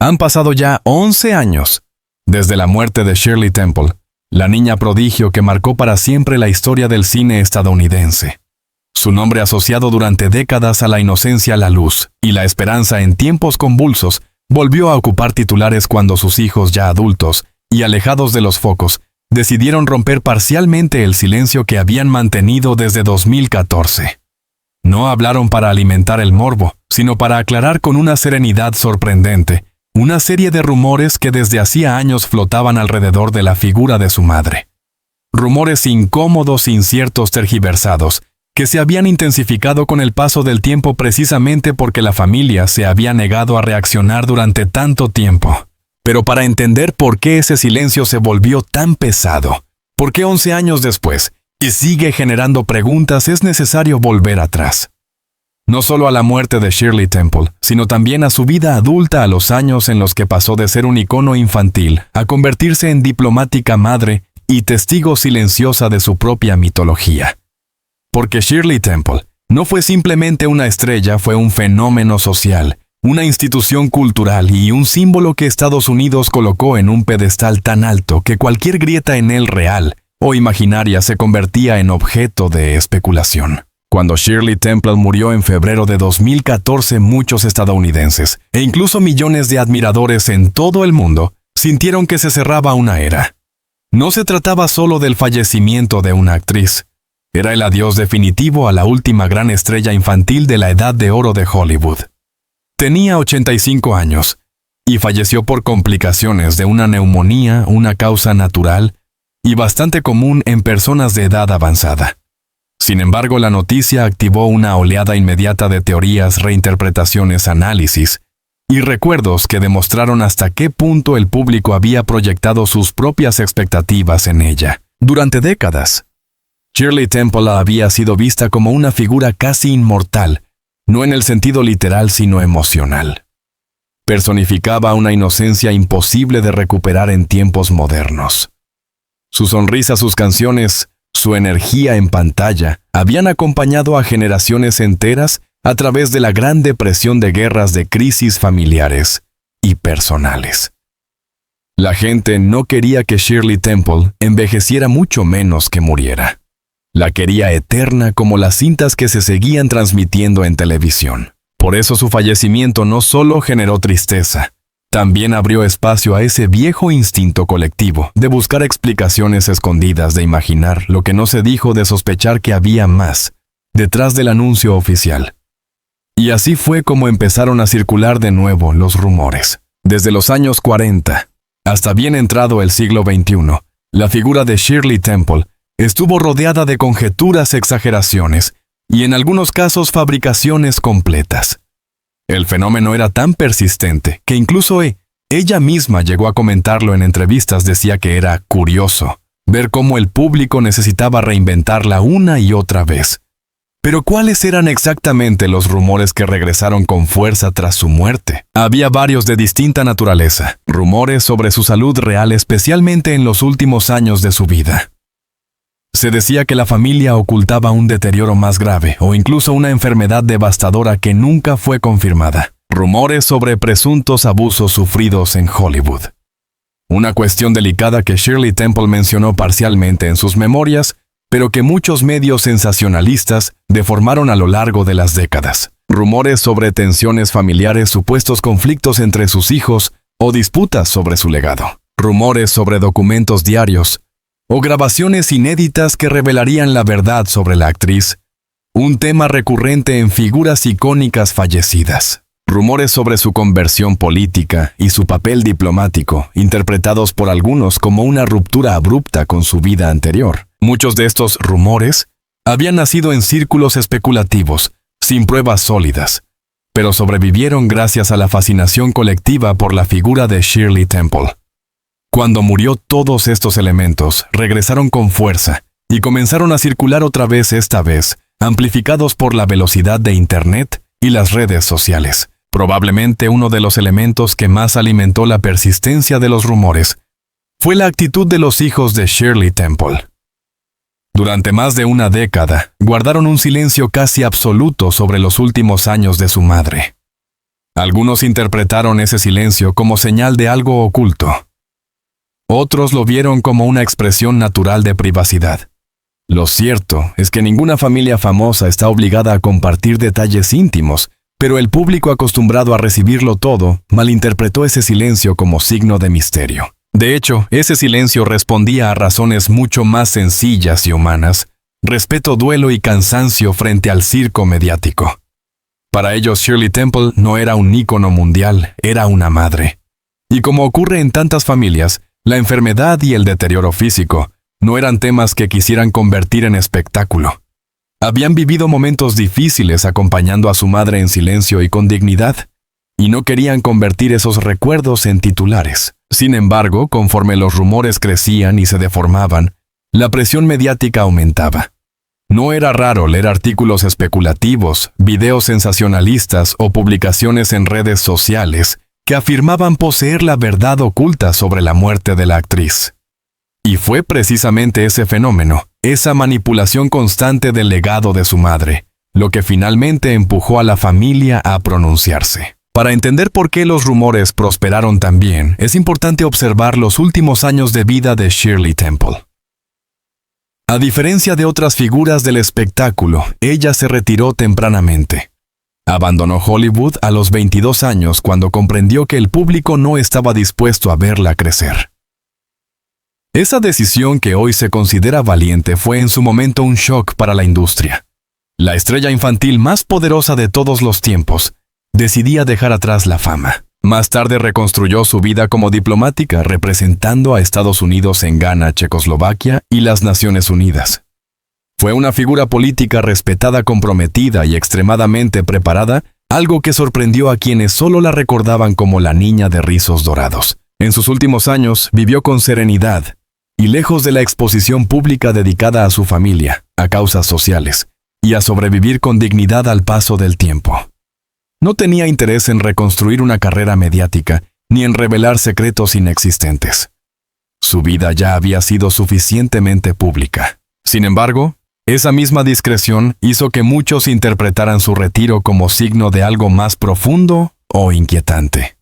Han pasado ya 11 años desde la muerte de Shirley Temple, la niña prodigio que marcó para siempre la historia del cine estadounidense. Su nombre asociado durante décadas a la inocencia, la luz y la esperanza en tiempos convulsos volvió a ocupar titulares cuando sus hijos, ya adultos y alejados de los focos, decidieron romper parcialmente el silencio que habían mantenido desde 2014. No hablaron para alimentar el morbo, sino para aclarar con una serenidad sorprendente una serie de rumores que desde hacía años flotaban alrededor de la figura de su madre. Rumores incómodos, inciertos, tergiversados, que se habían intensificado con el paso del tiempo precisamente porque la familia se había negado a reaccionar durante tanto tiempo. Pero para entender por qué ese silencio se volvió tan pesado, por qué 11 años después, y sigue generando preguntas, es necesario volver atrás. No solo a la muerte de Shirley Temple, sino también a su vida adulta, a los años en los que pasó de ser un icono infantil a convertirse en diplomática madre y testigo silenciosa de su propia mitología. Porque Shirley Temple no fue simplemente una estrella, fue un fenómeno social, una institución cultural y un símbolo que Estados Unidos colocó en un pedestal tan alto que cualquier grieta en él real o imaginaria se convertía en objeto de especulación. Cuando Shirley Temple murió en febrero de 2014, muchos estadounidenses, e incluso millones de admiradores en todo el mundo, sintieron que se cerraba una era. No se trataba solo del fallecimiento de una actriz. Era el adiós definitivo a la última gran estrella infantil de la edad de oro de Hollywood. Tenía 85 años, y falleció por complicaciones de una neumonía, una causa natural y bastante común en personas de edad avanzada. Sin embargo, la noticia activó una oleada inmediata de teorías, reinterpretaciones, análisis y recuerdos que demostraron hasta qué punto el público había proyectado sus propias expectativas en ella. Durante décadas, Shirley Temple había sido vista como una figura casi inmortal, no en el sentido literal sino emocional. Personificaba una inocencia imposible de recuperar en tiempos modernos. Su sonrisa, sus canciones, su energía en pantalla habían acompañado a generaciones enteras a través de la Gran Depresión, de guerras, de crisis familiares y personales. La gente no quería que Shirley Temple envejeciera, mucho menos que muriera. La quería eterna, como las cintas que se seguían transmitiendo en televisión. Por eso su fallecimiento no solo generó tristeza, también abrió espacio a ese viejo instinto colectivo de buscar explicaciones escondidas, de imaginar lo que no se dijo, de sospechar que había más detrás del anuncio oficial. Y así fue como empezaron a circular de nuevo los rumores. Desde los años 40 hasta bien entrado el siglo XXI, la figura de Shirley Temple estuvo rodeada de conjeturas, exageraciones y en algunos casos fabricaciones completas. El fenómeno era tan persistente que incluso ella misma llegó a comentarlo en entrevistas. Decía que era curioso ver cómo el público necesitaba reinventarla una y otra vez. Pero ¿cuáles eran exactamente los rumores que regresaron con fuerza tras su muerte? Había varios de distinta naturaleza, rumores sobre su salud real, especialmente en los últimos años de su vida. Se decía que la familia ocultaba un deterioro más grave o incluso una enfermedad devastadora que nunca fue confirmada. Rumores sobre presuntos abusos sufridos en Hollywood. Una cuestión delicada que Shirley Temple mencionó parcialmente en sus memorias, pero que muchos medios sensacionalistas deformaron a lo largo de las décadas. Rumores sobre tensiones familiares, supuestos conflictos entre sus hijos o disputas sobre su legado. Rumores sobre documentos diarios o grabaciones inéditas que revelarían la verdad sobre la actriz, un tema recurrente en figuras icónicas fallecidas. Rumores sobre su conversión política y su papel diplomático, interpretados por algunos como una ruptura abrupta con su vida anterior. Muchos de estos rumores habían nacido en círculos especulativos, sin pruebas sólidas, pero sobrevivieron gracias a la fascinación colectiva por la figura de Shirley Temple. Cuando murió, todos estos elementos regresaron con fuerza y comenzaron a circular otra vez, esta vez amplificados por la velocidad de Internet y las redes sociales. Probablemente uno de los elementos que más alimentó la persistencia de los rumores fue la actitud de los hijos de Shirley Temple. Durante más de una década, guardaron un silencio casi absoluto sobre los últimos años de su madre. Algunos interpretaron ese silencio como señal de algo oculto. Otros lo vieron como una expresión natural de privacidad. Lo cierto es que ninguna familia famosa está obligada a compartir detalles íntimos, pero el público acostumbrado a recibirlo todo malinterpretó ese silencio como signo de misterio. De hecho, ese silencio respondía a razones mucho más sencillas y humanas: respeto, duelo y cansancio frente al circo mediático. Para ellos, Shirley Temple no era un ícono mundial, era una madre. Y como ocurre en tantas familias, la enfermedad y el deterioro físico no eran temas que quisieran convertir en espectáculo. Habían vivido momentos difíciles acompañando a su madre en silencio y con dignidad, y no querían convertir esos recuerdos en titulares. Sin embargo, conforme los rumores crecían y se deformaban, la presión mediática aumentaba. No era raro leer artículos especulativos, videos sensacionalistas o publicaciones en redes sociales que afirmaban poseer la verdad oculta sobre la muerte de la actriz. Y fue precisamente ese fenómeno, esa manipulación constante del legado de su madre, lo que finalmente empujó a la familia a pronunciarse. Para entender por qué los rumores prosperaron tan bien, es importante observar los últimos años de vida de Shirley Temple. A diferencia de otras figuras del espectáculo, ella se retiró tempranamente. Abandonó Hollywood a los 22 años cuando comprendió que el público no estaba dispuesto a verla crecer. Esa decisión, que hoy se considera valiente, fue en su momento un shock para la industria. La estrella infantil más poderosa de todos los tiempos decidía dejar atrás la fama. Más tarde reconstruyó su vida como diplomática, representando a Estados Unidos en Ghana, Checoslovaquia y las Naciones Unidas. Fue una figura política respetada, comprometida y extremadamente preparada, algo que sorprendió a quienes solo la recordaban como la niña de rizos dorados. En sus últimos años vivió con serenidad y lejos de la exposición pública dedicada a su familia, a causas sociales y a sobrevivir con dignidad al paso del tiempo. No tenía interés en reconstruir una carrera mediática ni en revelar secretos inexistentes. Su vida ya había sido suficientemente pública. Sin embargo, esa misma discreción hizo que muchos interpretaran su retiro como signo de algo más profundo o inquietante.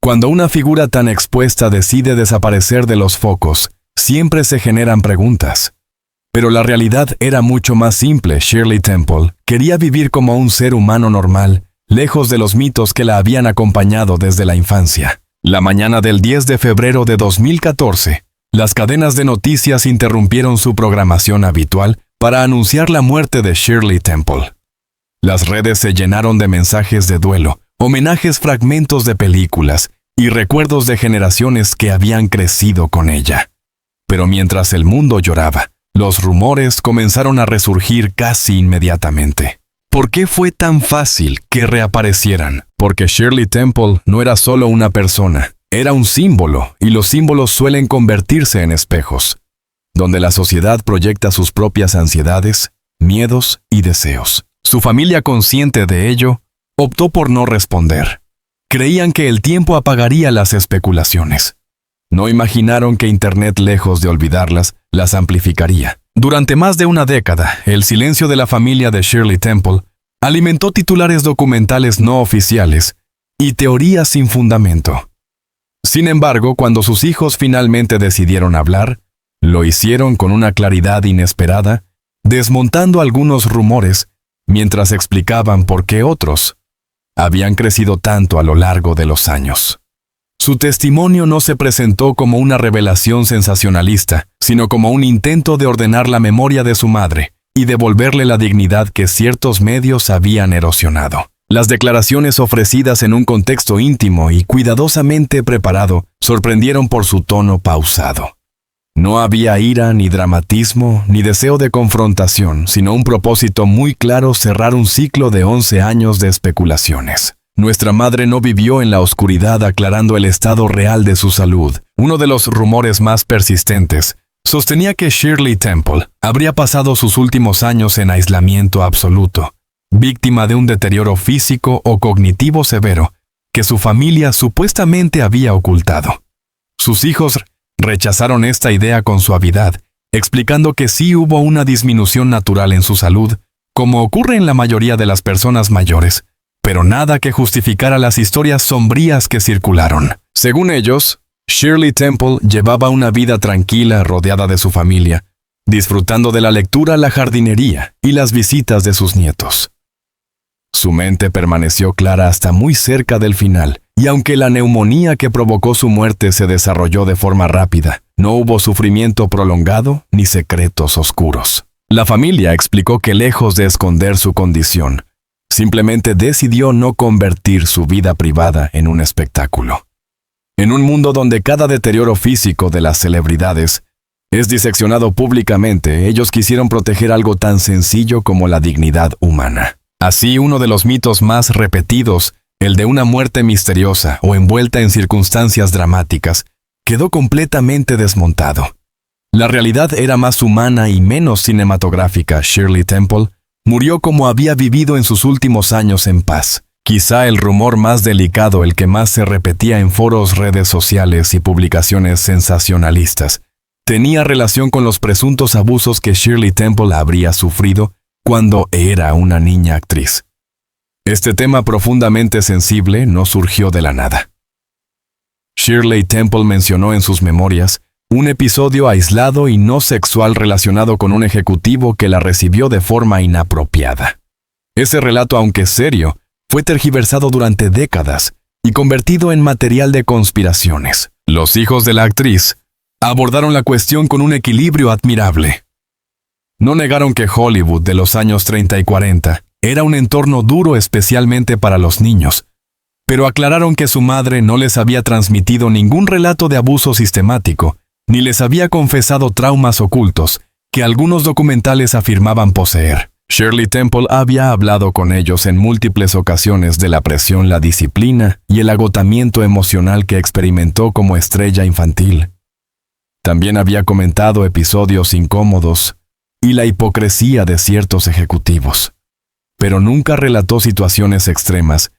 Cuando una figura tan expuesta decide desaparecer de los focos, siempre se generan preguntas. Pero la realidad era mucho más simple. Shirley Temple quería vivir como un ser humano normal, lejos de los mitos que la habían acompañado desde la infancia. La mañana del 10 de febrero de 2014, las cadenas de noticias interrumpieron su programación habitual para anunciar la muerte de Shirley Temple. Las redes se llenaron de mensajes de duelo, homenajes, fragmentos de películas y recuerdos de generaciones que habían crecido con ella. Pero mientras el mundo lloraba, los rumores comenzaron a resurgir casi inmediatamente. ¿Por qué fue tan fácil que reaparecieran? Porque Shirley Temple no era solo una persona, era un símbolo, y los símbolos suelen convertirse en espejos, donde la sociedad proyecta sus propias ansiedades, miedos y deseos. Su familia, consciente de ello, optó por no responder. Creían que el tiempo apagaría las especulaciones. No imaginaron que Internet, lejos de olvidarlas, las amplificaría. Durante más de una década, el silencio de la familia de Shirley Temple alimentó titulares documentales no oficiales y teorías sin fundamento. Sin embargo, cuando sus hijos finalmente decidieron hablar, lo hicieron con una claridad inesperada, desmontando algunos rumores mientras explicaban por qué otros habían crecido tanto a lo largo de los años. Su testimonio no se presentó como una revelación sensacionalista, sino como un intento de ordenar la memoria de su madre y devolverle la dignidad que ciertos medios habían erosionado. Las declaraciones, ofrecidas en un contexto íntimo y cuidadosamente preparado, sorprendieron por su tono pausado. No había ira, ni dramatismo, ni deseo de confrontación, sino un propósito muy claro: cerrar un ciclo de 11 años de especulaciones. Nuestra madre no vivió en la oscuridad, aclarando el estado real de su salud. Uno de los rumores más persistentes sostenía que Shirley Temple habría pasado sus últimos años en aislamiento absoluto, víctima de un deterioro físico o cognitivo severo que su familia supuestamente había ocultado. Sus hijos rechazaron esta idea con suavidad, explicando que sí hubo una disminución natural en su salud, como ocurre en la mayoría de las personas mayores, pero nada que justificara las historias sombrías que circularon. Según ellos, Shirley Temple llevaba una vida tranquila rodeada de su familia, disfrutando de la lectura, la jardinería y las visitas de sus nietos. Su mente permaneció clara hasta muy cerca del final, y aunque la neumonía que provocó su muerte se desarrolló de forma rápida, no hubo sufrimiento prolongado ni secretos oscuros. La familia explicó que lejos de esconder su condición, simplemente decidió no convertir su vida privada en un espectáculo. En un mundo donde cada deterioro físico de las celebridades es diseccionado públicamente, ellos quisieron proteger algo tan sencillo como la dignidad humana. Así, uno de los mitos más repetidos, el de una muerte misteriosa o envuelta en circunstancias dramáticas, quedó completamente desmontado. La realidad era más humana y menos cinematográfica. Shirley Temple murió como había vivido en sus últimos años en paz. Quizá el rumor más delicado, el que más se repetía en foros, redes sociales y publicaciones sensacionalistas, tenía relación con los presuntos abusos que Shirley Temple habría sufrido cuando era una niña actriz. Este tema profundamente sensible no surgió de la nada. Shirley Temple mencionó en sus memorias un episodio aislado y no sexual relacionado con un ejecutivo que la recibió de forma inapropiada. Ese relato, aunque serio, fue tergiversado durante décadas y convertido en material de conspiraciones. Los hijos de la actriz abordaron la cuestión con un equilibrio admirable. No negaron que Hollywood de los años 30 y 40 era un entorno duro especialmente para los niños, pero aclararon que su madre no les había transmitido ningún relato de abuso sistemático, ni les había confesado traumas ocultos que algunos documentales afirmaban poseer. Shirley Temple había hablado con ellos en múltiples ocasiones de la presión, la disciplina y el agotamiento emocional que experimentó como estrella infantil. También había comentado episodios incómodos y la hipocresía de ciertos ejecutivos, pero nunca relató situaciones extremas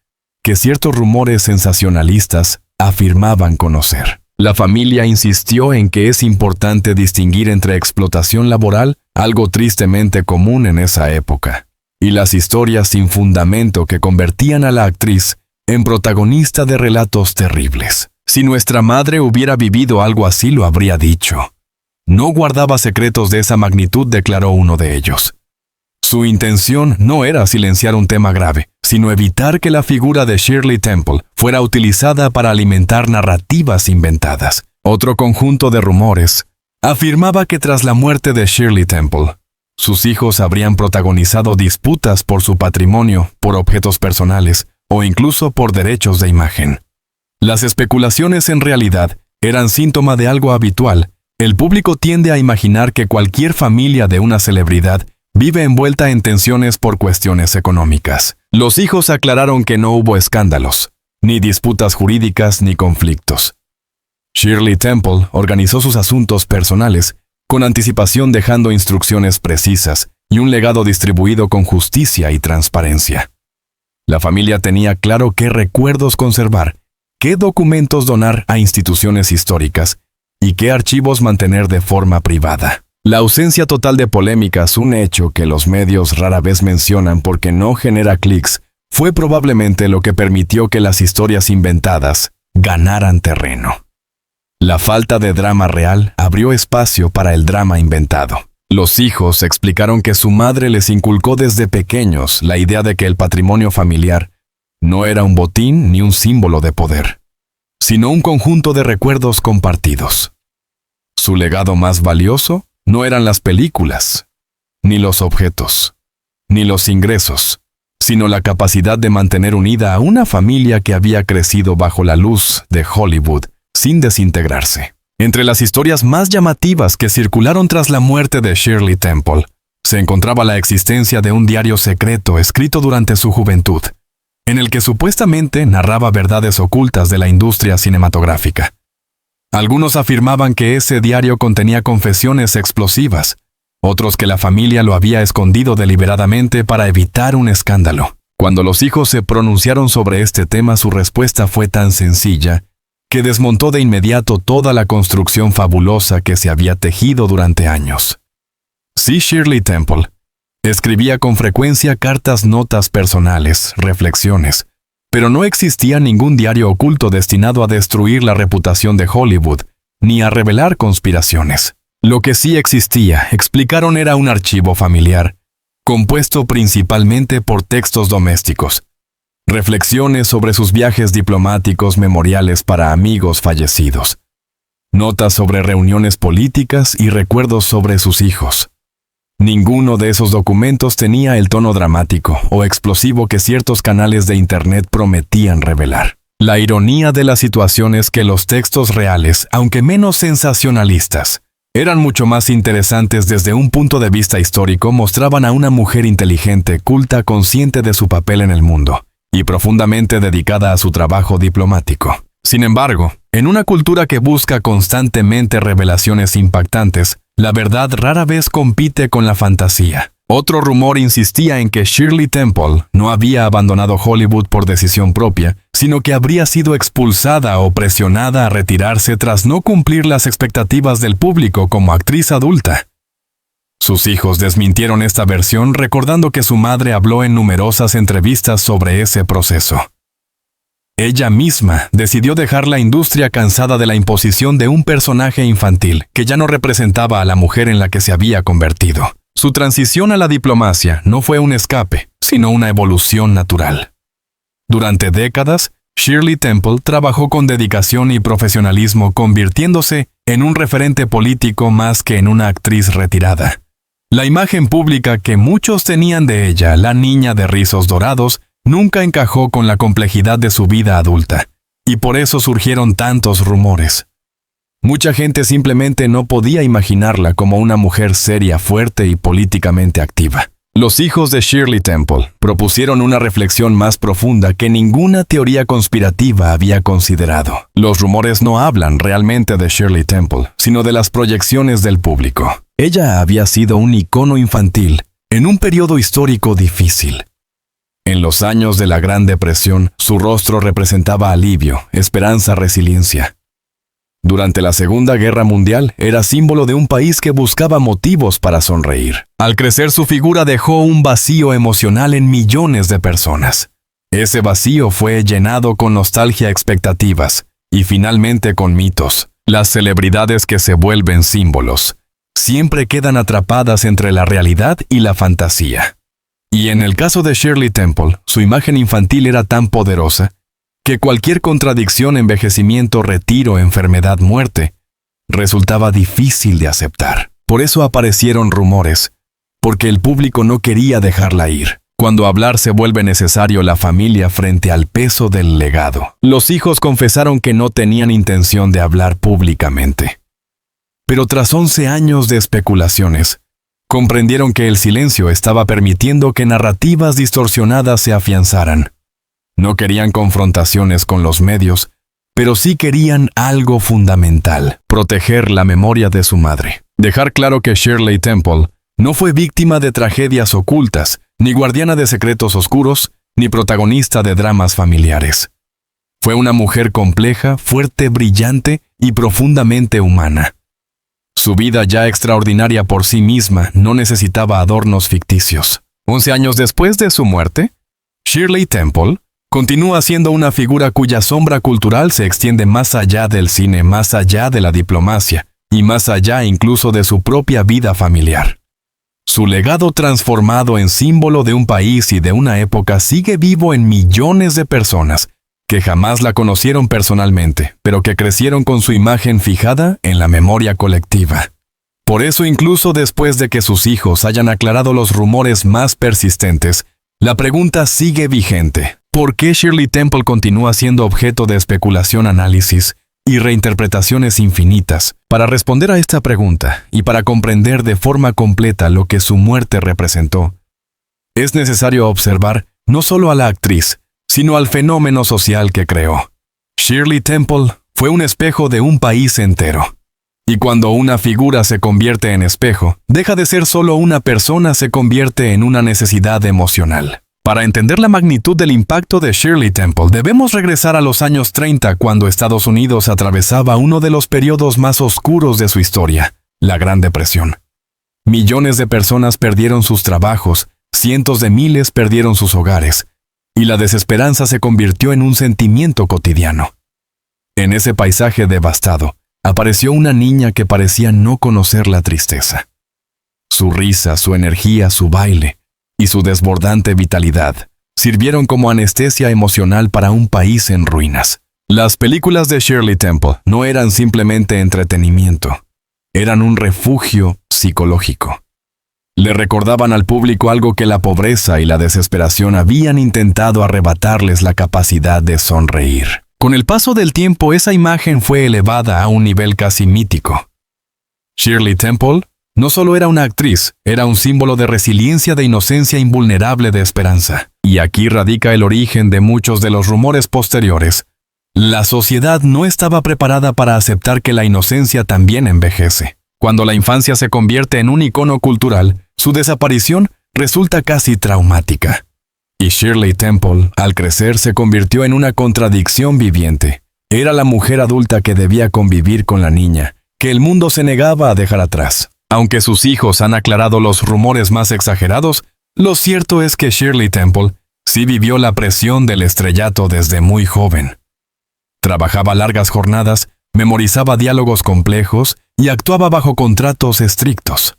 que ciertos rumores sensacionalistas afirmaban conocer. La familia insistió en que es importante distinguir entre explotación laboral, algo tristemente común en esa época, y las historias sin fundamento que convertían a la actriz en protagonista de relatos terribles. Si nuestra madre hubiera vivido algo así, lo habría dicho. No guardaba secretos de esa magnitud, declaró uno de ellos. Su intención no era silenciar un tema grave, sino evitar que la figura de Shirley Temple fuera utilizada para alimentar narrativas inventadas. Otro conjunto de rumores afirmaba que tras la muerte de Shirley Temple, sus hijos habrían protagonizado disputas por su patrimonio, por objetos personales o incluso por derechos de imagen. Las especulaciones en realidad eran síntoma de algo habitual. El público tiende a imaginar que cualquier familia de una celebridad vive envuelta en tensiones por cuestiones económicas. Los hijos aclararon que no hubo escándalos, ni disputas jurídicas ni conflictos. Shirley Temple organizó sus asuntos personales con anticipación, dejando instrucciones precisas y un legado distribuido con justicia y transparencia. La familia tenía claro qué recuerdos conservar, qué documentos donar a instituciones históricas y qué archivos mantener de forma privada. La ausencia total de polémicas, un hecho que los medios rara vez mencionan porque no genera clics, fue probablemente lo que permitió que las historias inventadas ganaran terreno. La falta de drama real abrió espacio para el drama inventado. Los hijos explicaron que su madre les inculcó desde pequeños la idea de que el patrimonio familiar no era un botín ni un símbolo de poder, sino un conjunto de recuerdos compartidos. Su legado más valioso no eran las películas, ni los objetos, ni los ingresos, sino la capacidad de mantener unida a una familia que había crecido bajo la luz de Hollywood sin desintegrarse. Entre las historias más llamativas que circularon tras la muerte de Shirley Temple, se encontraba la existencia de un diario secreto escrito durante su juventud, en el que supuestamente narraba verdades ocultas de la industria cinematográfica. Algunos afirmaban que ese diario contenía confesiones explosivas, otros que la familia lo había escondido deliberadamente para evitar un escándalo. Cuando los hijos se pronunciaron sobre este tema, su respuesta fue tan sencilla que desmontó de inmediato toda la construcción fabulosa que se había tejido durante años. Si Shirley Temple Escribía con frecuencia cartas, notas personales, reflexiones, pero no existía ningún diario oculto destinado a destruir la reputación de Hollywood, ni a revelar conspiraciones. Lo que sí existía, explicaron, era un archivo familiar, compuesto principalmente por textos domésticos, reflexiones sobre sus viajes diplomáticos, memoriales para amigos fallecidos, notas sobre reuniones políticas y recuerdos sobre sus hijos. Ninguno de esos documentos tenía el tono dramático o explosivo que ciertos canales de Internet prometían revelar. La ironía de la situación es que los textos reales, aunque menos sensacionalistas, eran mucho más interesantes desde un punto de vista histórico. Mostraban a una mujer inteligente, culta, consciente de su papel en el mundo, y profundamente dedicada a su trabajo diplomático. Sin embargo, en una cultura que busca constantemente revelaciones impactantes, la verdad rara vez compite con la fantasía. Otro rumor insistía en que Shirley Temple no había abandonado Hollywood por decisión propia, sino que habría sido expulsada o presionada a retirarse tras no cumplir las expectativas del público como actriz adulta. Sus hijos desmintieron esta versión, recordando que su madre habló en numerosas entrevistas sobre ese proceso. Ella misma decidió dejar la industria cansada de la imposición de un personaje infantil que ya no representaba a la mujer en la que se había convertido. Su transición a la diplomacia no fue un escape, sino una evolución natural. Durante décadas, Shirley Temple trabajó con dedicación y profesionalismo, convirtiéndose en un referente político más que en una actriz retirada. La imagen pública que muchos tenían de ella, la niña de rizos dorados, nunca encajó con la complejidad de su vida adulta, y por eso surgieron tantos rumores. Mucha gente simplemente no podía imaginarla como una mujer seria, fuerte y políticamente activa. Los hijos de Shirley Temple propusieron una reflexión más profunda que ninguna teoría conspirativa había considerado. Los rumores no hablan realmente de Shirley Temple, sino de las proyecciones del público. Ella había sido un icono infantil en un periodo histórico difícil. En los años de la Gran Depresión, su rostro representaba alivio, esperanza, resiliencia. Durante la Segunda Guerra Mundial, era símbolo de un país que buscaba motivos para sonreír. Al crecer, su figura dejó un vacío emocional en millones de personas. Ese vacío fue llenado con nostalgia, expectativas y finalmente con mitos. Las celebridades que se vuelven símbolos siempre quedan atrapadas entre la realidad y la fantasía. Y en el caso de Shirley Temple, su imagen infantil era tan poderosa que cualquier contradicción, envejecimiento, retiro, enfermedad, muerte, resultaba difícil de aceptar. Por eso aparecieron rumores, porque el público no quería dejarla ir. Cuando hablar se vuelve necesario, la familia frente al peso del legado. Los hijos confesaron que no tenían intención de hablar públicamente. Pero tras 11 años de especulaciones, comprendieron que el silencio estaba permitiendo que narrativas distorsionadas se afianzaran. No querían confrontaciones con los medios, pero sí querían algo fundamental: proteger la memoria de su madre. Dejar claro que Shirley Temple no fue víctima de tragedias ocultas, ni guardiana de secretos oscuros, ni protagonista de dramas familiares. Fue una mujer compleja, fuerte, brillante y profundamente humana. Su vida, ya extraordinaria por sí misma, no necesitaba adornos ficticios. 11 años después de su muerte, Shirley Temple continúa siendo una figura cuya sombra cultural se extiende más allá del cine, más allá de la diplomacia, y más allá incluso de su propia vida familiar. Su legado, transformado en símbolo de un país y de una época, sigue vivo en millones de personas que jamás la conocieron personalmente, pero que crecieron con su imagen fijada en la memoria colectiva. Por eso, incluso después de que sus hijos hayan aclarado los rumores más persistentes, la pregunta sigue vigente: ¿por qué Shirley Temple continúa siendo objeto de especulación, análisis y reinterpretaciones infinitas? Para responder a esta pregunta y para comprender de forma completa lo que su muerte representó, es necesario observar no solo a la actriz, sino al fenómeno social que creó. Shirley Temple fue un espejo de un país entero. Y cuando una figura se convierte en espejo, deja de ser solo una persona, se convierte en una necesidad emocional. Para entender la magnitud del impacto de Shirley Temple, debemos regresar a los años 30, cuando Estados Unidos atravesaba uno de los periodos más oscuros de su historia, la Gran Depresión. millones de personas perdieron sus trabajos, cientos de miles perdieron sus hogares, y la desesperanza se convirtió en un sentimiento cotidiano. En ese paisaje devastado, apareció una niña que parecía no conocer la tristeza. Su risa, su energía, su baile y su desbordante vitalidad sirvieron como anestesia emocional para un país en ruinas. Las películas de Shirley Temple no eran simplemente entretenimiento, eran un refugio psicológico. Le recordaban al público algo que la pobreza y la desesperación habían intentado arrebatarles: la capacidad de sonreír. Con el paso del tiempo, esa imagen fue elevada a un nivel casi mítico. Shirley Temple no solo era una actriz, era un símbolo de resiliencia, de inocencia invulnerable, de esperanza. Y aquí radica el origen de muchos de los rumores posteriores. La sociedad no estaba preparada para aceptar que la inocencia también envejece. Cuando la infancia se convierte en un icono cultural, su desaparición resulta casi traumática. Y Shirley Temple, al crecer, se convirtió en una contradicción viviente. Era la mujer adulta que debía convivir con la niña, que el mundo se negaba a dejar atrás. Aunque sus hijos han aclarado los rumores más exagerados, lo cierto es que Shirley Temple sí vivió la presión del estrellato desde muy joven. Trabajaba largas jornadas, memorizaba diálogos complejos y actuaba bajo contratos estrictos.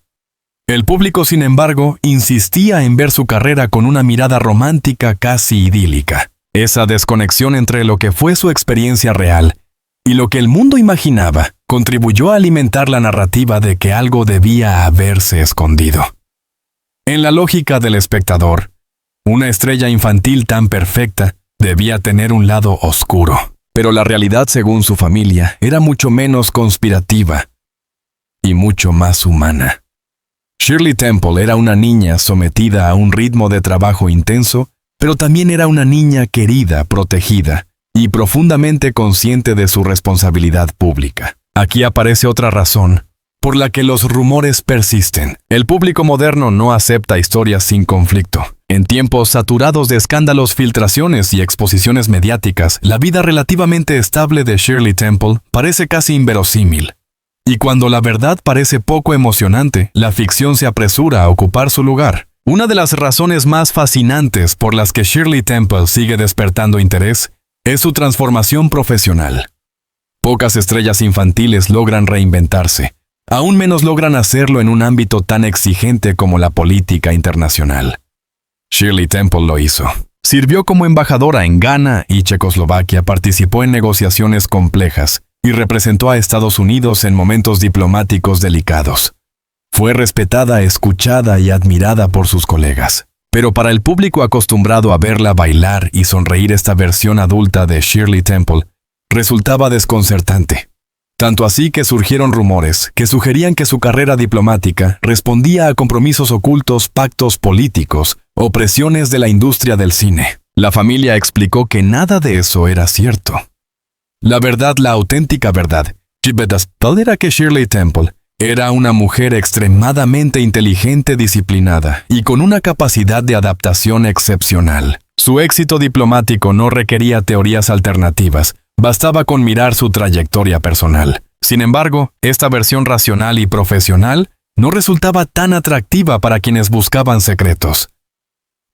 El público, sin embargo, insistía en ver su carrera con una mirada romántica casi idílica. Esa desconexión entre lo que fue su experiencia real y lo que el mundo imaginaba contribuyó a alimentar la narrativa de que algo debía haberse escondido. En la lógica del espectador, una estrella infantil tan perfecta debía tener un lado oscuro. Pero la realidad, según su familia, era mucho menos conspirativa y mucho más humana. Shirley Temple era una niña sometida a un ritmo de trabajo intenso, pero también era una niña querida, protegida y profundamente consciente de su responsabilidad pública. Aquí aparece otra razón por la que los rumores persisten. El público moderno no acepta historias sin conflicto. En tiempos saturados de escándalos, filtraciones y exposiciones mediáticas, la vida relativamente estable de Shirley Temple parece casi inverosímil. Y cuando la verdad parece poco emocionante, la ficción se apresura a ocupar su lugar. Una de las razones más fascinantes por las que Shirley Temple sigue despertando interés es su transformación profesional. Pocas estrellas infantiles logran reinventarse. Aún menos logran hacerlo en un ámbito tan exigente como la política internacional. Shirley Temple lo hizo. Sirvió como embajadora en Ghana y Checoslovaquia, participó en negociaciones complejas y representó a Estados Unidos en momentos diplomáticos delicados. Fue respetada, escuchada y admirada por sus colegas. Pero para el público acostumbrado a verla bailar y sonreír, esta versión adulta de Shirley Temple resultaba desconcertante. Tanto así que surgieron rumores que sugerían que su carrera diplomática respondía a compromisos ocultos, pactos políticos o presiones de la industria del cine. La familia explicó que nada de eso era cierto. La verdad, la auténtica verdad, era que Shirley Temple era una mujer extremadamente inteligente, disciplinada y con una capacidad de adaptación excepcional. Su éxito diplomático no requería teorías alternativas. Bastaba con mirar su trayectoria personal. Sin embargo, esta versión racional y profesional no resultaba tan atractiva para quienes buscaban secretos.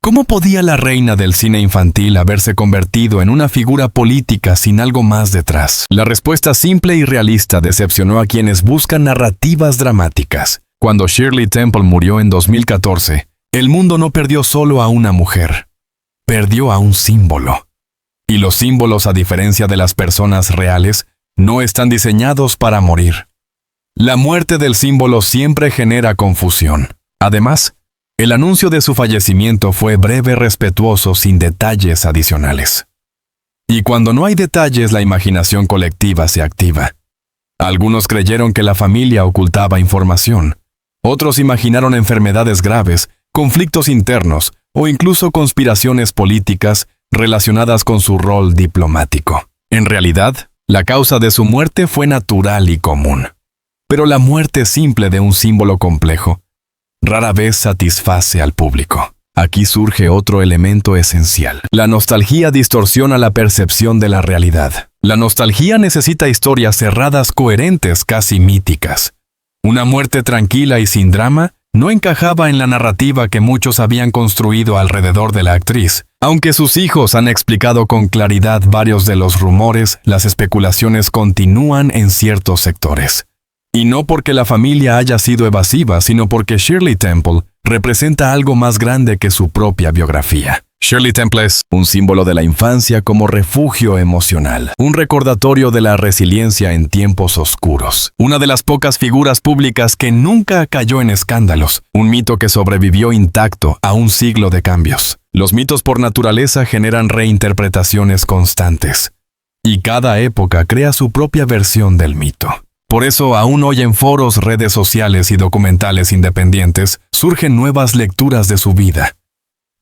¿Cómo podía la reina del cine infantil haberse convertido en una figura política sin algo más detrás? La respuesta simple y realista decepcionó a quienes buscan narrativas dramáticas. Cuando Shirley Temple murió en 2014, el mundo no perdió solo a una mujer, perdió a un símbolo. Y los símbolos, a diferencia de las personas reales, no están diseñados para morir. La muerte del símbolo siempre genera confusión. Además, el anuncio de su fallecimiento fue breve, respetuoso, sin detalles adicionales. Y cuando no hay detalles, la imaginación colectiva se activa. Algunos creyeron que la familia ocultaba información. Otros imaginaron enfermedades graves, conflictos internos o incluso conspiraciones políticas relacionadas con su rol diplomático. En realidad, la causa de su muerte fue natural y común. Pero la muerte simple de un símbolo complejo rara vez satisface al público. Aquí surge otro elemento esencial. La nostalgia distorsiona la percepción de la realidad. La nostalgia necesita historias cerradas, coherentes, casi míticas. Una muerte tranquila y sin drama no encajaba en la narrativa que muchos habían construido alrededor de la actriz. Aunque sus hijos han explicado con claridad varios de los rumores, las especulaciones continúan en ciertos sectores. Y no porque la familia haya sido evasiva, sino porque Shirley Temple representa algo más grande que su propia biografía. Shirley Temple es un símbolo de la infancia como refugio emocional, un recordatorio de la resiliencia en tiempos oscuros, una de las pocas figuras públicas que nunca cayó en escándalos, un mito que sobrevivió intacto a un siglo de cambios. Los mitos por naturaleza generan reinterpretaciones constantes, y cada época crea su propia versión del mito. Por eso, aún hoy en foros, redes sociales y documentales independientes, surgen nuevas lecturas de su vida.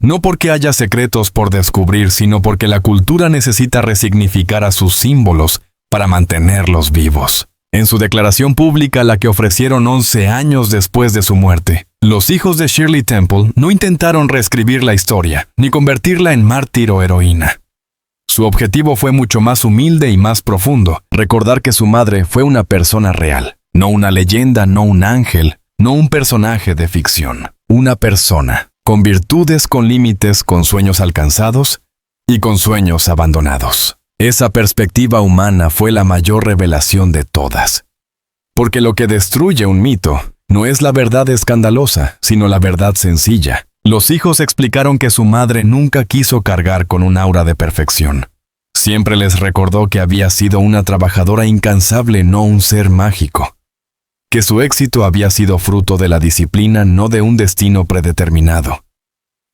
No porque haya secretos por descubrir, sino porque la cultura necesita resignificar a sus símbolos para mantenerlos vivos. En su declaración pública, la que ofrecieron 11 años después de su muerte, los hijos de Shirley Temple no intentaron reescribir la historia, ni convertirla en mártir o heroína. Su objetivo fue mucho más humilde y más profundo, recordar que su madre fue una persona real, no una leyenda, no un ángel, no un personaje de ficción, una persona, con virtudes, con límites, con sueños alcanzados y con sueños abandonados. Esa perspectiva humana fue la mayor revelación de todas. Porque lo que destruye un mito no es la verdad escandalosa, sino la verdad sencilla. Los hijos explicaron que su madre nunca quiso cargar con un aura de perfección. Siempre les recordó que había sido una trabajadora incansable, no un ser mágico. Que su éxito había sido fruto de la disciplina, no de un destino predeterminado.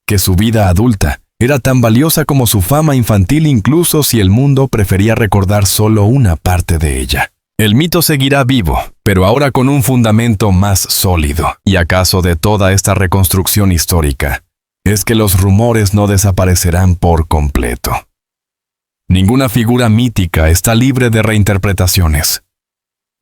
Que su vida adulta era tan valiosa como su fama infantil, incluso si el mundo prefería recordar solo una parte de ella. El mito seguirá vivo, pero ahora con un fundamento más sólido. ¿Y acaso de toda esta reconstrucción histórica es que los rumores no desaparecerán por completo? Ninguna figura mítica está libre de reinterpretaciones.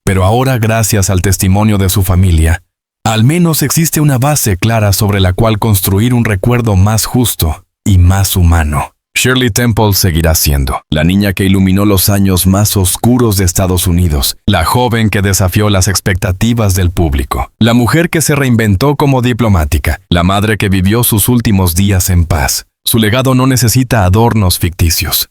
Pero ahora, gracias al testimonio de su familia, al menos existe una base clara sobre la cual construir un recuerdo más justo y más humano. Shirley Temple seguirá siendo la niña que iluminó los años más oscuros de Estados Unidos, la joven que desafió las expectativas del público, la mujer que se reinventó como diplomática, la madre que vivió sus últimos días en paz. Su legado no necesita adornos ficticios.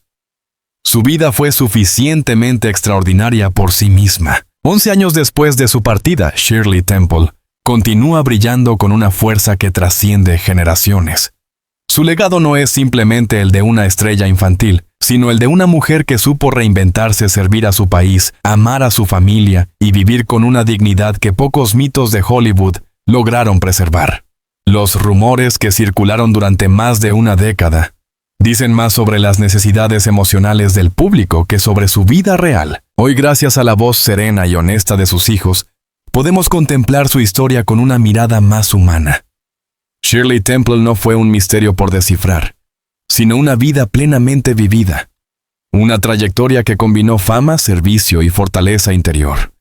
Su vida fue suficientemente extraordinaria por sí misma. 11 años después de su partida, Shirley Temple continúa brillando con una fuerza que trasciende generaciones. Su legado no es simplemente el de una estrella infantil, sino el de una mujer que supo reinventarse, servir a su país, amar a su familia y vivir con una dignidad que pocos mitos de Hollywood lograron preservar. Los rumores que circularon durante más de una década dicen más sobre las necesidades emocionales del público que sobre su vida real. Hoy, gracias a la voz serena y honesta de sus hijos, podemos contemplar su historia con una mirada más humana. Shirley Temple no fue un misterio por descifrar, sino una vida plenamente vivida. Una trayectoria que combinó fama, servicio y fortaleza interior.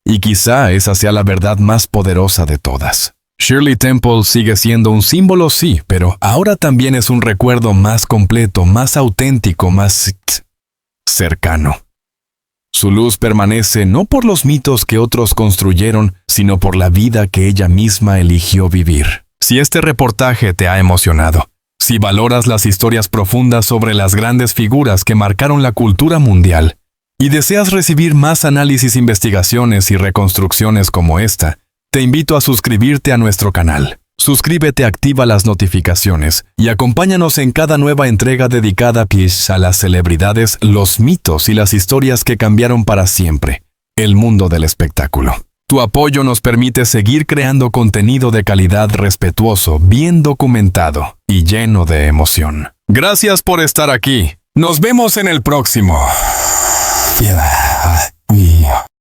Y quizá esa sea la verdad más poderosa de todas. Shirley Temple sigue siendo un símbolo, sí, pero ahora también es un recuerdo más completo, más auténtico, más cercano. Su luz permanece no por los mitos que otros construyeron, sino por la vida que ella misma eligió vivir. Si este reportaje te ha emocionado, si valoras las historias profundas sobre las grandes figuras que marcaron la cultura mundial, y deseas recibir más análisis, investigaciones y reconstrucciones como esta, te invito a suscribirte a nuestro canal. Suscríbete, activa las notificaciones y acompáñanos en cada nueva entrega dedicada a las celebridades, los mitos y las historias que cambiaron para siempre el mundo del espectáculo. Tu apoyo nos permite seguir creando contenido de calidad, respetuoso, bien documentado y lleno de emoción. Gracias por estar aquí. Nos vemos en el próximo.